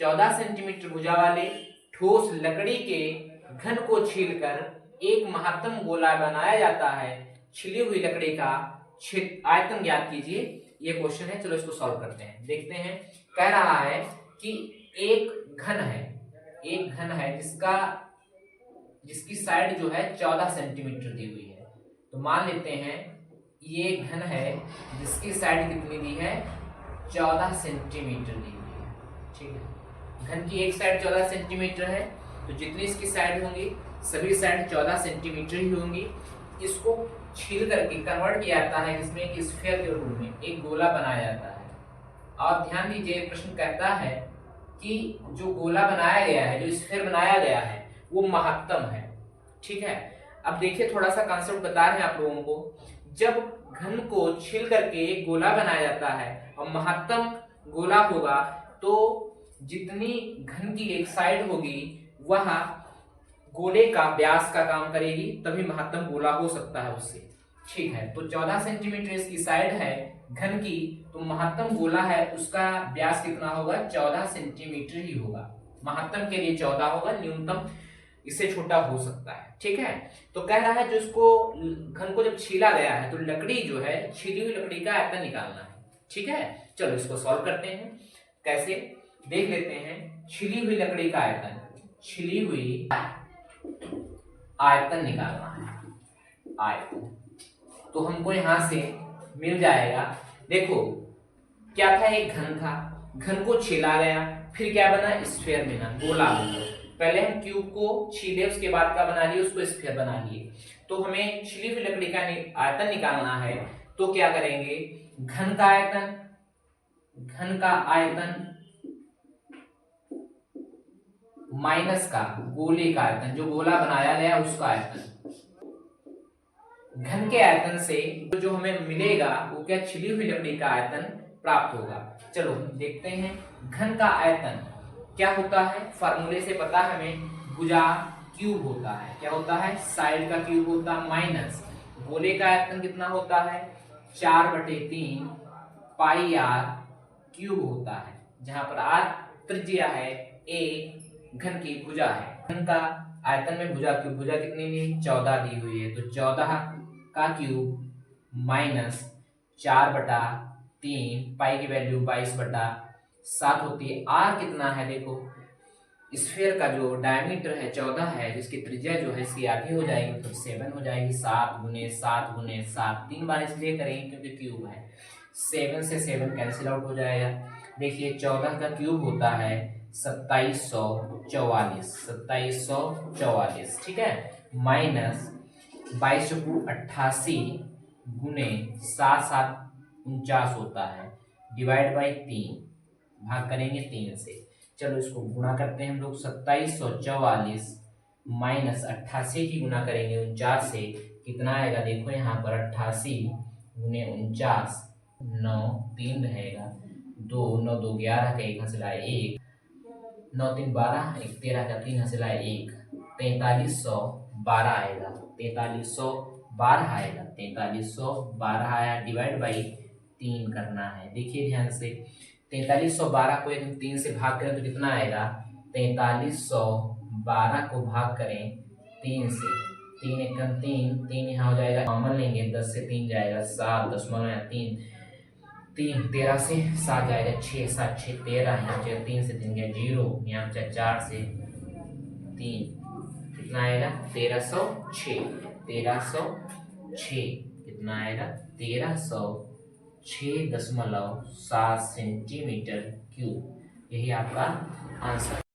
14 centimetre भुजा वाले ठोस लकड़ी के घन को छीलकर एक महत्तम गोला बनाया जाता है। छिली हुई लकड़ी का आयतन ज्ञात कीजिए। ये क्वेश्चन है, चलो इसको सॉल्व करते हैं। देखते हैं, कह रहा है कि एक घन है जिसकी साइड जो है 14 सेंटीमीटर दी हुई है। तो मान लेते हैं ये घन है जिसकी साइड कितनी दी है, 14 सेंटीमीटर दी हुई है। ठीक है, घन की एक साइड 14 सेंटीमीटर है, तो जितनी इसकी साइड होंगी सभी साइड 14 सेंटीमीटर ही होंगी। इसको छील करके कन्वर्ट किया जाता है इसमें एक स्फीयर के रूप में, एक गोला बनाया जाता है। और ध्यान दीजिए, प्रश्न कहता है कि जो गोला बनाया गया है, जो स्फीयर बनाया गया है, वो महत्तम है। ठीक है, अब देखिए थोड़ा सा कॉन्सेप्ट बता रहे हैं आप लोगों को। जब घन को छील करके एक गोला बनाया जाता है और महत्तम गोला होगा, तो जितनी घन की एक साइड होगी वह गोले का व्यास का काम करेगी, तभी महत्तम गोला हो सकता है उससे। ठीक है, तो 14 सेंटीमीटर इसकी साइड है घन की, तो महत्तम गोला है उसका व्यास कितना होगा, 14 सेंटीमीटर ही होगा। महत्तम के लिए 14 होगा, न्यूनतम इससे छोटा हो सकता है। ठीक है, तो कह रहा है जो इसको घन को जब छीला गया है तो लकड़ी जो है, छीली हुई लकड़ी का आयतन निकालना है। ठीक है, चलो इसको सॉल्व करते हैं। कैसे देख लेते हैं। छिली हुई लकड़ी का आयतन, छिली हुई आयतन निकालना है। आयतन तो हमको यहां से मिल जाएगा। देखो क्या था, एक घन था, घन को छीला गया, फिर क्या बना, स्फीयर बना, गोला बना। पहले हम क्यूब को छीले, उसके बाद का बना लिए, उसको स्फीयर बना लिए। तो हमें छिली हुई लकड़ी का आयतन निकालना है, तो क्या करेंगे, घन का आयतन माइनस का गोले का आयतन, जो गोला बनाया गया उसका आयतन। घन के आयतन से जो हमें मिलेगा वो क्या, छिली हुई लकड़ी का आयतन प्राप्त होगा। चलो देखते हैं। घन का आयतन क्या होता है, फार्मूले से पता है हमें, भुजा क्यूब होता है। क्या होता है, साइड का क्यूब होता है, माइनस गोले का आयतन कितना होता है, 4/3 पाई आर क्यूब होता है, जहां पर आर त्रिज्या है, ए घन की भुजा है। घन का आयतन में भुजा क्यूब, भुजा कितनी दी, 14 दी हुई है, तो 14 का क्यूब माइनस 4/3, पाई की वैल्यू 22/7 होती है। आर कितना है, देखो स्फीयर का जो डायमीटर है 14 है, जिसकी त्रिज्या जो है इसकी आधी हो जाएगी, मतलब 7 हो जाएगी। 7 गुने 7 गुने 7, 3 बार इसलिए करेंगे क्योंकि क्यूब है। 7 से 7 कैंसिल आउट हो जाएगा। देखिए 14 का क्यूब होता है 2744। ठीक है, माइनस 22/88 गुने 7 7 49 होता है, डिवाइड बाई 3, भाग करेंगे 3 से। चलो इसको गुणा करते हैं हम लोग। 2744 माइनस 88 की गुणा करेंगे 49 से, कितना आएगा, देखो यहाँ पर 88 गुने 49, 9 3 रहेगा, 2 9 2 11 का 1 हंसलाए 1, 9 3 12, 1 13 का 3 हंसलाए 1, 4312 आएगा। 4312 आएगा, 4312 आया, डिवाइड बाई 3 करना है। देखिए ध्यान से, 4312 को यदि 3 से भाग करें तो कितना आएगा, 4312 को भाग करें 3 से, 3 एकम 3, 3 यहाँ हो जाएगा, कॉमन लेंगे, 10 से 3 जाएगा 7, 0.3, 3 13 से 7 जाएगा 6, 7 6 13, यहाँ 3 से 3 गया 0, यहाँ 4 से 3, कितना आएगा, 1306, 1306 कितना आएगा, 1306.7 सेंटीमीटर क्यूब। यही आपका आंसर।